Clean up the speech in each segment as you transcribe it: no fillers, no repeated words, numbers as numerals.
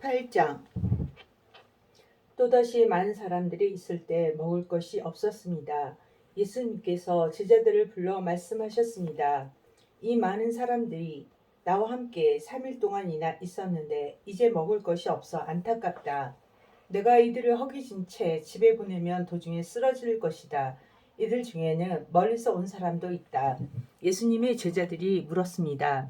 8장. 또다시 많은 사람들이 있을 때 먹을 것이 없었습니다. 예수님께서 제자들을 불러 말씀하셨습니다. 이 많은 사람들이 나와 함께 3일 동안이나 있었는데 이제 먹을 것이 없어 안타깝다. 내가 이들을 허기진 채 집에 보내면 도중에 쓰러질 것이다. 이들 중에는 멀리서 온 사람도 있다. 예수님의 제자들이 물었습니다.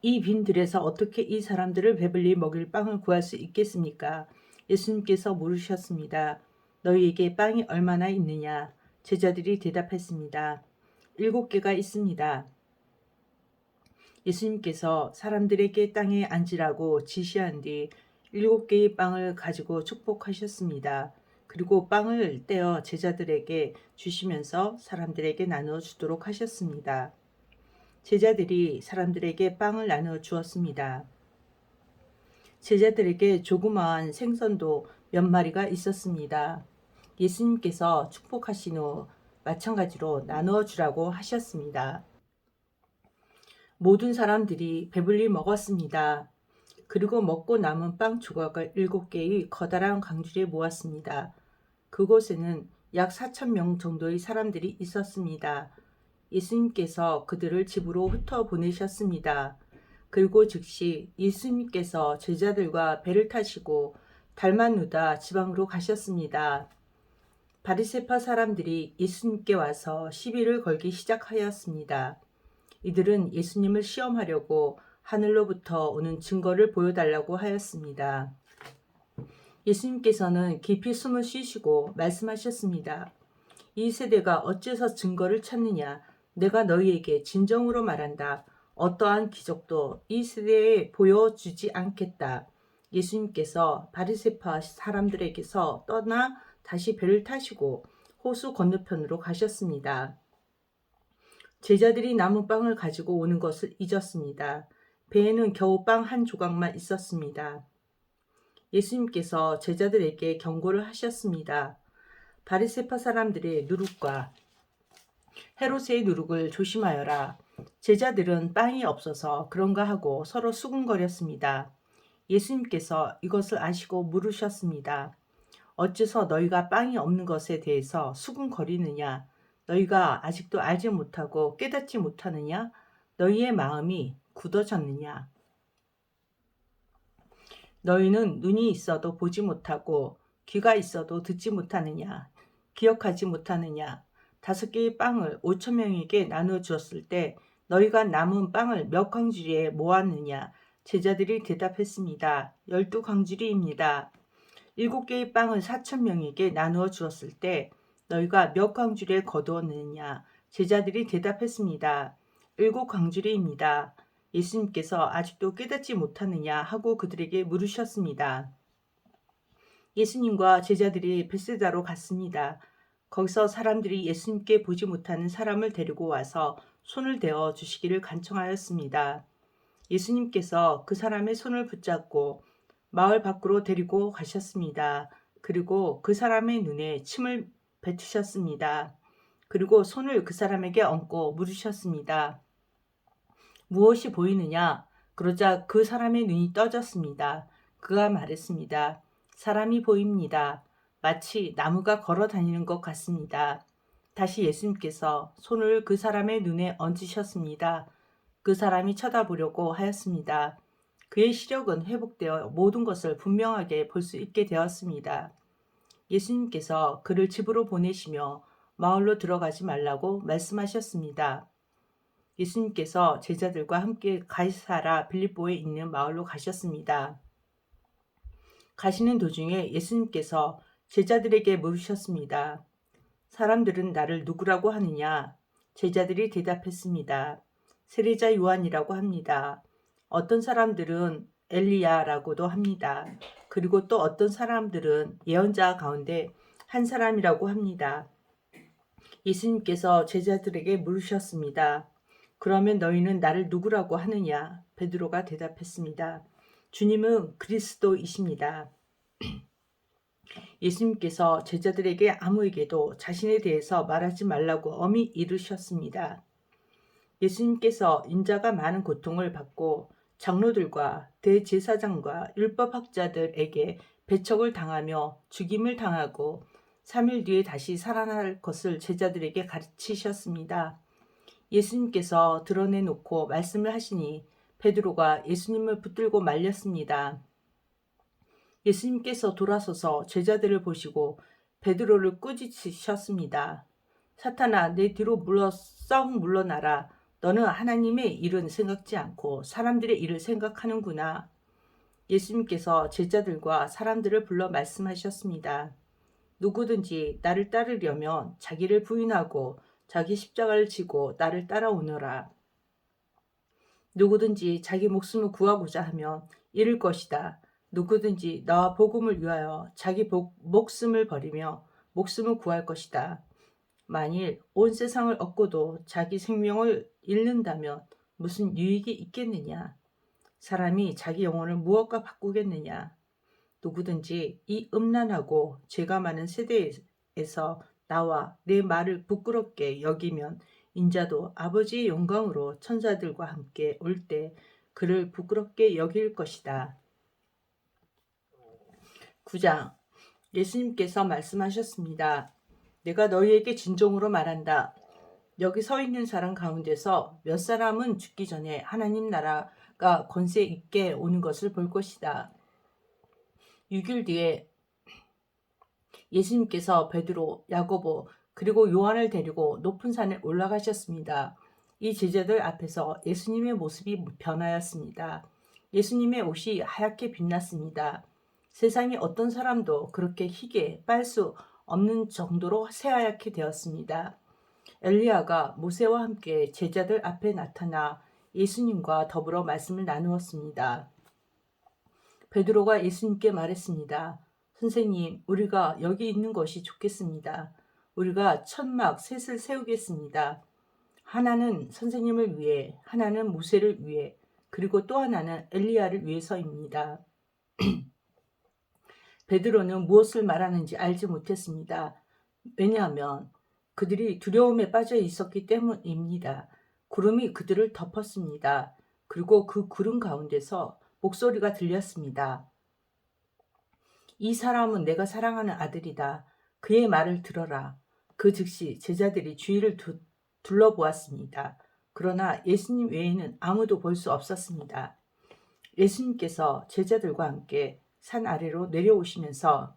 이 빈들에서 어떻게 이 사람들을 배불리 먹일 빵을 구할 수 있겠습니까? 예수님께서 물으셨습니다. 너희에게 빵이 얼마나 있느냐? 제자들이 대답했습니다. 7개가 있습니다. 예수님께서 사람들에게 땅에 앉으라고 지시한 뒤 7개의 빵을 가지고 축복하셨습니다. 그리고 빵을 떼어 제자들에게 주시면서 사람들에게 나누어 주도록 하셨습니다. 제자들이 사람들에게 빵을 나누어 주었습니다. 제자들에게 조그마한 생선도 몇 마리가 있었습니다. 예수님께서 축복하신 후 마찬가지로 나누어 주라고 하셨습니다. 모든 사람들이 배불리 먹었습니다. 그리고 먹고 남은 빵 조각을 7개의 커다란 강줄에 모았습니다. 그곳에는 약 4,000명 정도의 사람들이 있었습니다. 예수님께서 그들을 집으로 흩어 보내셨습니다. 그리고 즉시 예수님께서 제자들과 배를 타시고 달마누다 지방으로 가셨습니다. 바리새파 사람들이 예수님께 와서 시비를 걸기 시작하였습니다. 이들은 예수님을 시험하려고 하늘로부터 오는 증거를 보여달라고 하였습니다. 예수님께서는 깊이 숨을 쉬시고 말씀하셨습니다. 이 세대가 어째서 증거를 찾느냐? 내가 너희에게 진정으로 말한다. 어떠한 기적도 이 세대에 보여주지 않겠다. 예수님께서 바리새파 사람들에게서 떠나 다시 배를 타시고 호수 건너편으로 가셨습니다. 제자들이 남은 빵을 가지고 오는 것을 잊었습니다. 배에는 겨우 빵 한 조각만 있었습니다. 예수님께서 제자들에게 경고를 하셨습니다. 바리새파 사람들의 누룩과 헤롯의 누룩을 조심하여라. 제자들은 빵이 없어서 그런가 하고 서로 수군거렸습니다. 예수님께서 이것을 아시고 물으셨습니다. 어째서 너희가 빵이 없는 것에 대해서 수군거리느냐? 너희가 아직도 알지 못하고 깨닫지 못하느냐? 너희의 마음이 굳어졌느냐? 너희는 눈이 있어도 보지 못하고 귀가 있어도 듣지 못하느냐? 기억하지 못하느냐? 5개의 빵을 5,000명에게 나누어 주었을 때 너희가 남은 빵을 몇 광주리에 모았느냐? 제자들이 대답했습니다. 12광주리입니다. 7개의 빵을 4,000명에게 나누어 주었을 때 너희가 몇 광주리에 거두었느냐? 제자들이 대답했습니다. 7광주리입니다. 예수님께서 아직도 깨닫지 못하느냐 하고 그들에게 물으셨습니다. 예수님과 제자들이 벳세다로 갔습니다. 거기서 사람들이 예수님께 보지 못하는 사람을 데리고 와서 손을 대어 주시기를 간청하였습니다. 예수님께서 그 사람의 손을 붙잡고 마을 밖으로 데리고 가셨습니다. 그리고 그 사람의 눈에 침을 뱉으셨습니다. 그리고 손을 그 사람에게 얹고 물으셨습니다. 무엇이 보이느냐? 그러자 그 사람의 눈이 떠졌습니다. 그가 말했습니다. 사람이 보입니다. 마치 나무가 걸어 다니는 것 같습니다. 다시 예수님께서 손을 그 사람의 눈에 얹으셨습니다. 그 사람이 쳐다보려고 하였습니다. 그의 시력은 회복되어 모든 것을 분명하게 볼 수 있게 되었습니다. 예수님께서 그를 집으로 보내시며 마을로 들어가지 말라고 말씀하셨습니다. 예수님께서 제자들과 함께 가이사라 빌립보에 있는 마을로 가셨습니다. 가시는 도중에 예수님께서 제자들에게 물으셨습니다. 사람들은 나를 누구라고 하느냐? 제자들이 대답했습니다. 세례자 요한이라고 합니다. 어떤 사람들은 엘리야라고도 합니다. 그리고 또 어떤 사람들은 예언자 가운데 한 사람이라고 합니다. 예수님께서 제자들에게 물으셨습니다. 그러면 너희는 나를 누구라고 하느냐? 베드로가 대답했습니다. 주님은 그리스도이십니다. 예수님께서 제자들에게 아무에게도 자신에 대해서 말하지 말라고 엄히 이르셨습니다. 예수님께서 인자가 많은 고통을 받고 장로들과 대제사장과 율법학자들에게 배척을 당하며 죽임을 당하고 3일 뒤에 다시 살아날 것을 제자들에게 가르치셨습니다. 예수님께서 드러내놓고 말씀을 하시니 베드로가 예수님을 붙들고 말렸습니다. 예수님께서 돌아서서 제자들을 보시고 베드로를 꾸짖으셨습니다. 사탄아, 내 뒤로 썩 물러나라. 너는 하나님의 일은 생각지 않고 사람들의 일을 생각하는구나. 예수님께서 제자들과 사람들을 불러 말씀하셨습니다. 누구든지 나를 따르려면 자기를 부인하고 자기 십자가를 지고 나를 따라오너라. 누구든지 자기 목숨을 구하고자 하면 잃을 것이다. 누구든지 나와 복음을 위하여 자기 목숨을 버리며 목숨을 구할 것이다. 만일 온 세상을 얻고도 자기 생명을 잃는다면 무슨 유익이 있겠느냐? 사람이 자기 영혼을 무엇과 바꾸겠느냐? 누구든지 이 음란하고 죄가 많은 세대에서 나와 내 말을 부끄럽게 여기면 인자도 아버지의 영광으로 천사들과 함께 올 때 그를 부끄럽게 여길 것이다. 9장. 예수님께서 말씀하셨습니다. 내가 너희에게 진정으로 말한다. 여기 서 있는 사람 가운데서 몇 사람은 죽기 전에 하나님 나라가 권세 있게 오는 것을 볼 것이다. 6일 뒤에 예수님께서 베드로, 야고보, 그리고 요한을 데리고 높은 산에 올라가셨습니다. 이 제자들 앞에서 예수님의 모습이 변하였습니다. 예수님의 옷이 하얗게 빛났습니다. 세상에 어떤 사람도 그렇게 희게 빨 수 없는 정도로 새하얗게 되었습니다. 엘리야가 모세와 함께 제자들 앞에 나타나 예수님과 더불어 말씀을 나누었습니다. 베드로가 예수님께 말했습니다. 선생님, 우리가 여기 있는 것이 좋겠습니다. 우리가 천막 셋을 세우겠습니다. 하나는 선생님을 위해, 하나는 모세를 위해, 그리고 또 하나는 엘리야를 위해서입니다. 베드로는 무엇을 말하는지 알지 못했습니다. 왜냐하면 그들이 두려움에 빠져 있었기 때문입니다. 구름이 그들을 덮었습니다. 그리고 그 구름 가운데서 목소리가 들렸습니다. 이 사람은 내가 사랑하는 아들이다. 그의 말을 들어라. 그 즉시 제자들이 주위를 둘러보았습니다. 그러나 예수님 외에는 아무도 볼 수 없었습니다. 예수님께서 제자들과 함께 산 아래로 내려오시면서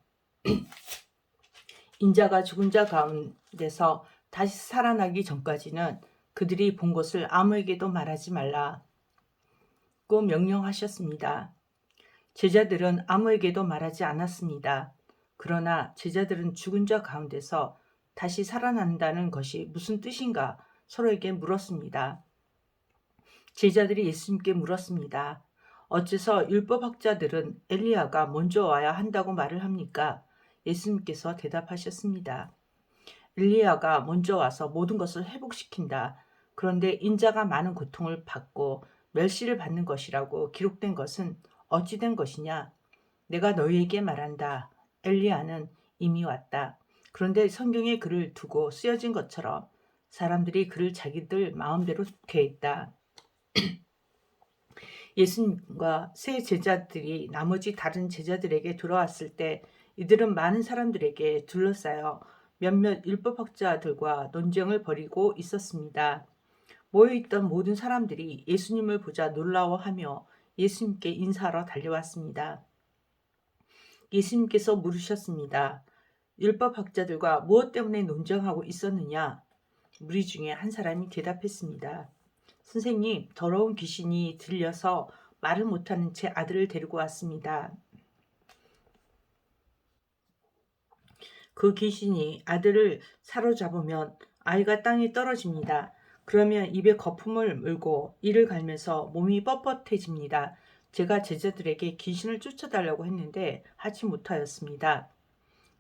인자가 죽은 자 가운데서 다시 살아나기 전까지는 그들이 본 것을 아무에게도 말하지 말라고 명령하셨습니다. 제자들은 아무에게도 말하지 않았습니다. 그러나 제자들은 죽은 자 가운데서 다시 살아난다는 것이 무슨 뜻인가 서로에게 물었습니다. 제자들이 예수님께 물었습니다. 어째서 율법학자들은 엘리야가 먼저 와야 한다고 말을 합니까? 예수님께서 대답하셨습니다. 엘리야가 먼저 와서 모든 것을 회복시킨다. 그런데 인자가 많은 고통을 받고 멸시를 받는 것이라고 기록된 것은 어찌 된 것이냐? 내가 너희에게 말한다. 엘리야는 이미 왔다. 그런데 성경에 그를 두고 쓰여진 것처럼 사람들이 그를 자기들 마음대로 괴했다. 예수님과 세 제자들이 나머지 다른 제자들에게 돌아왔을 때 이들은 많은 사람들에게 둘러싸여 몇몇 율법학자들과 논쟁을 벌이고 있었습니다. 모여있던 모든 사람들이 예수님을 보자 놀라워하며 예수님께 인사하러 달려왔습니다. 예수님께서 물으셨습니다. 율법학자들과 무엇 때문에 논쟁하고 있었느냐? 무리 중에 한 사람이 대답했습니다. 선생님, 더러운 귀신이 들려서 말을 못하는 제 아들을 데리고 왔습니다. 그 귀신이 아들을 사로잡으면 아이가 땅에 떨어집니다. 그러면 입에 거품을 물고 이를 갈면서 몸이 뻣뻣해집니다. 제가 제자들에게 귀신을 쫓아달라고 했는데 하지 못하였습니다.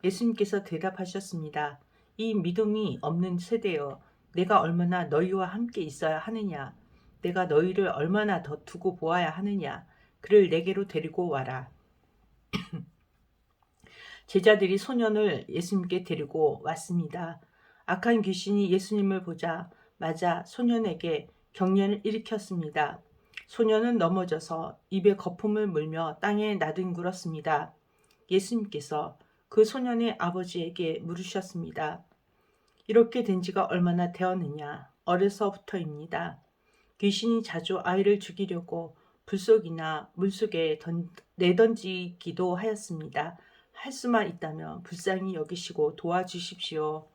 예수님께서 대답하셨습니다. 이 믿음이 없는 세대여, 내가 얼마나 너희와 함께 있어야 하느냐? 내가 너희를 얼마나 더 두고 보아야 하느냐? 그를 내게로 데리고 와라. 제자들이 소년을 예수님께 데리고 왔습니다. 악한 귀신이 예수님을 보자 마자 소년에게 경련을 일으켰습니다. 소녀는 넘어져서 입에 거품을 물며 땅에 나뒹굴었습니다. 예수님께서 그 소년의 아버지에게 물으셨습니다. 이렇게 된 지가 얼마나 되었느냐? 어려서부터입니다. 귀신이 자주 아이를 죽이려고 불속이나 물속에 내던지기도 하였습니다. 할 수만 있다면 불쌍히 여기시고 도와주십시오.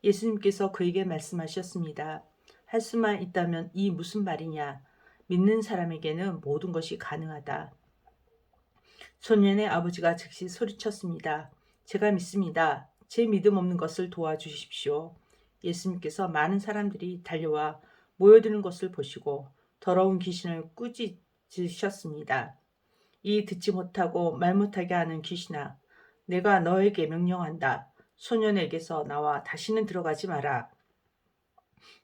예수님께서 그에게 말씀하셨습니다. 할 수만 있다면 이 무슨 말이냐? 믿는 사람에게는 모든 것이 가능하다. 소년의 아버지가 즉시 소리쳤습니다. 제가 믿습니다. 제 믿음 없는 것을 도와주십시오. 예수님께서 많은 사람들이 달려와 모여드는 것을 보시고 더러운 귀신을 꾸짖으셨습니다. 이 듣지 못하고 말 못하게 하는 귀신아, 내가 너에게 명령한다. 소년에게서 나와 다시는 들어가지 마라.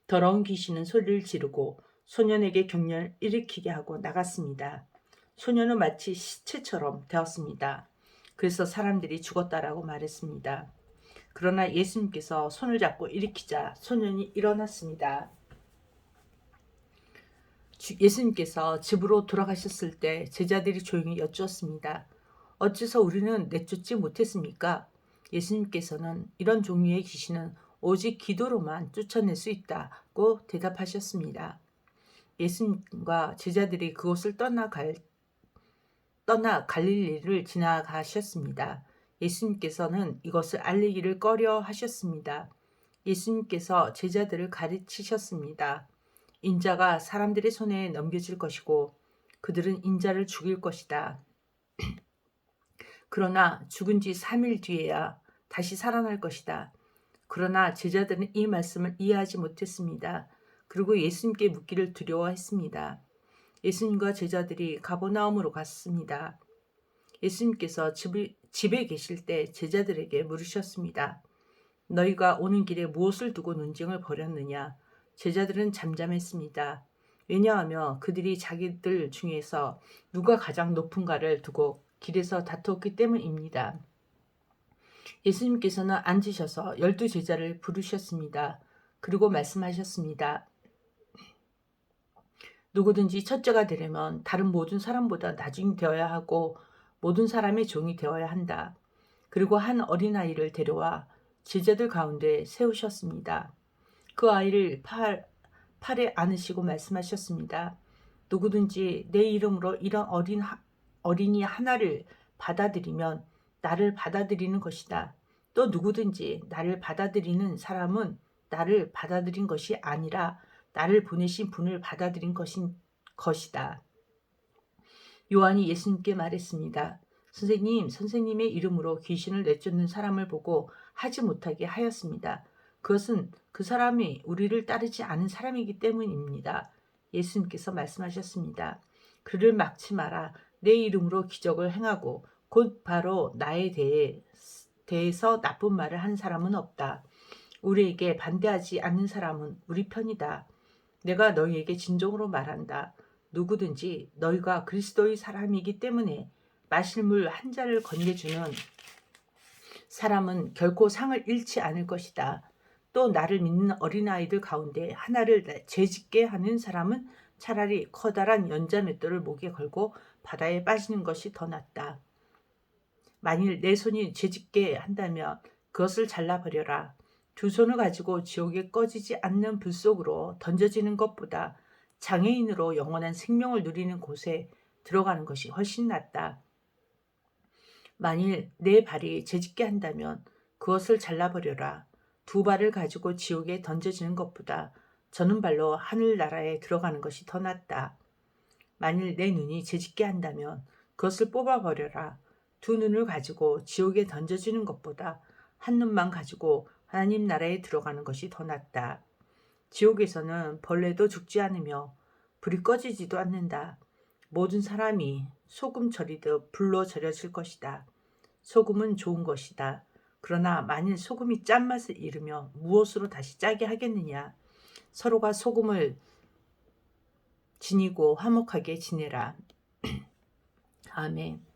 더러운 귀신은 소리를 지르고 소년에게 격려를 일으키게 하고 나갔습니다. 소년은 마치 시체처럼 되었습니다. 그래서 사람들이 죽었다라고 말했습니다. 그러나 예수님께서 손을 잡고 일으키자 소년이 일어났습니다. 예수님께서 집으로 돌아가셨을 때 제자들이 조용히 여쭈었습니다. 어째서 우리는 내쫓지 못했습니까? 예수님께서는 이런 종류의 귀신은 오직 기도로만 쫓아낼 수 있다고 대답하셨습니다. 예수님과 제자들이 그곳을 떠나 갈릴리를 지나가셨습니다. 예수님께서는 이것을 알리기를 꺼려 하셨습니다. 예수님께서 제자들을 가르치셨습니다. 인자가 사람들의 손에 넘겨질 것이고 그들은 인자를 죽일 것이다. 그러나 죽은 지 3일 뒤에야 다시 살아날 것이다. 그러나 제자들은 이 말씀을 이해하지 못했습니다. 그리고 예수님께 묻기를 두려워했습니다. 예수님과 제자들이 가버나움으로 갔습니다. 예수님께서 집에 계실 때 제자들에게 물으셨습니다. 너희가 오는 길에 무엇을 두고 논쟁을 벌였느냐? 제자들은 잠잠했습니다. 왜냐하면 그들이 자기들 중에서 누가 가장 높은가를 두고 길에서 다투었기 때문입니다. 예수님께서는 앉으셔서 12제자를 부르셨습니다. 그리고 말씀하셨습니다. 누구든지 첫째가 되려면 다른 모든 사람보다 나중이 되어야 하고 모든 사람의 종이 되어야 한다. 그리고 한 어린아이를 데려와 제자들 가운데 세우셨습니다. 그 아이를 팔에 안으시고 말씀하셨습니다. 누구든지 내 이름으로 이런 어린이 하나를 받아들이면 나를 받아들이는 것이다. 또 누구든지 나를 받아들이는 사람은 나를 받아들인 것이 아니라 나를 보내신 분을 받아들인 것이다. 요한이 예수님께 말했습니다. 선생님의 이름으로 귀신을 내쫓는 사람을 보고 하지 못하게 하였습니다. 그것은 그 사람이 우리를 따르지 않은 사람이기 때문입니다. 예수님께서 말씀하셨습니다. 그를 막지 마라. 내 이름으로 기적을 행하고 곧 바로 나에 대해서 나쁜 말을 한 사람은 없다. 우리에게 반대하지 않는 사람은 우리 편이다. 내가 너희에게 진정으로 말한다. 누구든지 너희가 그리스도의 사람이기 때문에 마실 물 한 잔을 건네주는 사람은 결코 상을 잃지 않을 것이다. 또 나를 믿는 어린아이들 가운데 하나를 죄짓게 하는 사람은 차라리 커다란 연자맷돌을 목에 걸고 바다에 빠지는 것이 더 낫다. 만일 내 손이 죄짓게 한다면 그것을 잘라버려라. 두 손을 가지고 지옥에 꺼지지 않는 불 속으로 던져지는 것보다 장애인으로 영원한 생명을 누리는 곳에 들어가는 것이 훨씬 낫다. 만일 내 발이 죄짓게 한다면 그것을 잘라버려라. 두 발을 가지고 지옥에 던져지는 것보다 저는 발로 하늘나라에 들어가는 것이 더 낫다. 만일 내 눈이 죄짓게 한다면 그것을 뽑아버려라. 두 눈을 가지고 지옥에 던져지는 것보다 한 눈만 가지고 하나님 나라에 들어가는 것이 더 낫다. 지옥에서는 벌레도 죽지 않으며 불이 꺼지지도 않는다. 모든 사람이 소금 절이듯 불로 절여질 것이다. 소금은 좋은 것이다. 그러나 만일 소금이 짠맛을 잃으며 무엇으로 다시 짜게 하겠느냐? 서로가 소금을 지니고 화목하게 지내라. 아멘.